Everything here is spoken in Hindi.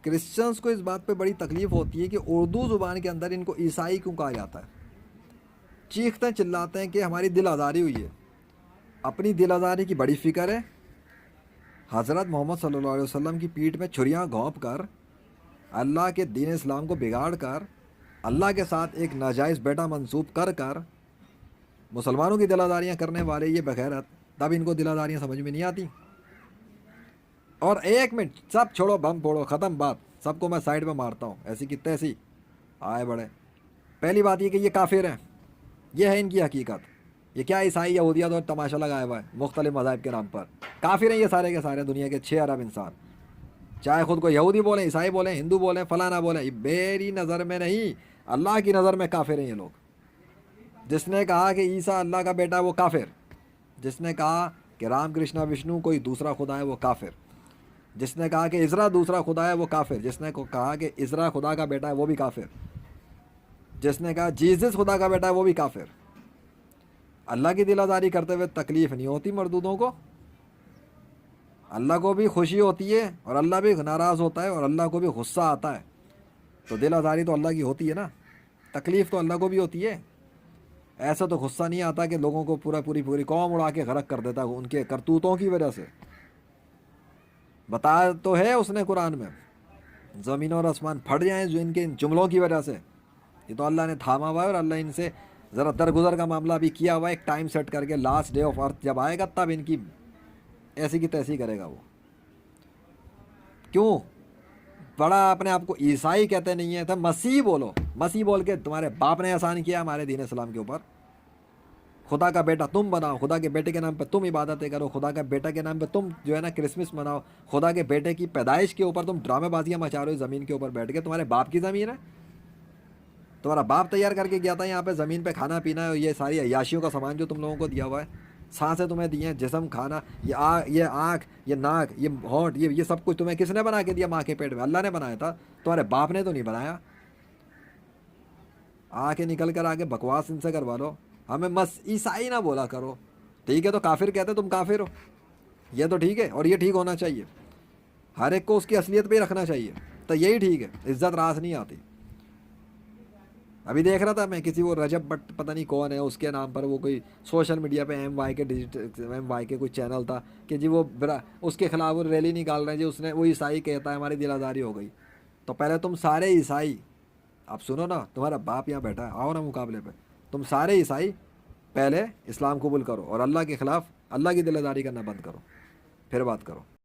क्रिश्चियंस को इस बात पे बड़ी तकलीफ़ होती है कि उर्दू ज़ुबान के अंदर इनको ईसाई क्यों कहा जाता है। चीखते हैं चिल्लाते हैं कि हमारी दिल आज़ारी हुई है। अपनी दिल आज़ारी की बड़ी फ़िक्र है। हज़रत मोहम्मद सल्लल्लाहु अलैहि वसल्लम की पीठ में छुरियाँ घोंप कर, अल्लाह के दीन इस्लाम को बिगाड़ कर, अल्लाह के साथ एक नाजायज़ बेटा मंसूब कर कर मुसलमानों की दिल आज़ारियाँ करने वाले ये बगैरत, तब इनको दिल आज़ारियाँ समझ में नहीं आती। और एक मिनट, सब छोड़ो, बम फोड़ो, ख़त्म बात, सबको मैं साइड में मारता हूँ, ऐसी की तैसी आए बड़े। पहली बात ये कि ये काफिर हैं, ये है इनकी हकीकत। ये क्या ईसाई यहूदिया तो तमाशा लगाया हुआ है मुख्तलिफ मज़ाहिब के नाम पर। काफिर हैं ये सारे के सारे, दुनिया के 6 अरब इंसान, चाहे खुद को यहूदी बोलें, ईसाई बोलें, हिंदू बोलें, फलाना बोलें, मेरी नज़र में नहीं, अल्लाह की नज़र में काफिर हैं ये लोग। जिसने कहा कि ईसा अल्लाह का बेटा है वो काफिर, जिसने कहा कि राम कृष्णा विष्णु कोई दूसरा खुदा है वो काफिर, जिसने कहा कि इज़रा दूसरा खुदा है वो काफिर, जिसने को कहा कि इज़रा खुदा का बेटा है वो भी काफिर, जिसने कहा जीसस खुदा का बेटा है वो भी काफिर। अल्लाह की दिलादारी करते हुए तकलीफ़ नहीं होती मरदूदों को। अल्लाह को भी खुशी होती है और अल्लाह भी नाराज़ होता है और अल्लाह को भी गुस्सा आता है। तो दिलादारी तो अल्लाह की होती है ना, तकलीफ़ तो अल्लाह को भी होती है। ऐसा तो गुस्सा नहीं आता कि लोगों को पूरी कौम उड़ा के गरक कर देता है उनके करतूतों की वजह से। बताया तो है उसने कुरान में, ज़मीन और आसमान फट जाएं जो इनके इन जुमलों की वजह से। ये तो अल्लाह ने थामा हुआ है और अल्लाह इनसे ज़रा दरगुजर का मामला भी किया हुआ है, एक टाइम सेट करके, लास्ट डे ऑफ अर्थ जब आएगा तब इनकी ऐसी की तैसी करेगा वो। क्यों बड़ा अपने आप को ईसाई कहते नहीं है, तो मसीह बोलो। मसीह बोल के तुम्हारे बाप ने एहसान किया हमारे दीन इस्लाम के ऊपर। खुदा का बेटा तुम बनाओ, खुदा के बेटे के नाम पे तुम इबादतें करो, खुदा का बेटा के नाम पे तुम जो है ना क्रिसमस मनाओ, खुदा के बेटे की पैदाइश के ऊपर तुम ड्रामेबाजियाँ मचा रहे हो ज़मीन के ऊपर बैठ के। तुम्हारे बाप की ज़मीन है, तुम्हारा बाप तैयार करके गया था यहाँ पे ज़मीन पे खाना पीना है, ये सारी अय्याशियों का सामान जो तुम लोगों को दिया हुआ है, सांसें तुम्हें दी हैं, जिस्म, खाना, ये आँख, ये नाक, ये होंठ, ये सब कुछ तुम्हें किसने बना के दिया माँ के पेट में? अल्लाह ने बनाया था, तुम्हारे बाप ने तो नहीं बनाया। आके निकल कर आके बकवास इनसे करवा लो, हमें मस ईसाई ना बोला करो। ठीक है तो काफिर कहते तुम काफिर हो, ये तो ठीक है, और ये ठीक होना चाहिए। हर एक को उसकी असलियत पे ही रखना चाहिए, तो यही ठीक है, इज्जत रास नहीं आती। अभी देख रहा था मैं, किसी वो रजब बट पता नहीं कौन है, उसके नाम पर वो कोई सोशल मीडिया पे MY के कोई चैनल था कि जी वो उसके खिलाफ वो रैली निकाल रहे हैं जी, उसने वो ईसाई कहता है हमारी दिलादारी हो गई। तो पहले तुम सारे ईसाई, आप सुनो ना, तुम्हारा बाप यहाँ बैठा है, आओ ना मुकाबले पे, तुम सारे ईसाई पहले इस्लाम कबूल करो और अल्लाह के ख़िलाफ़ अल्लाह की दिलादारी करना बंद करो, फिर बात करो।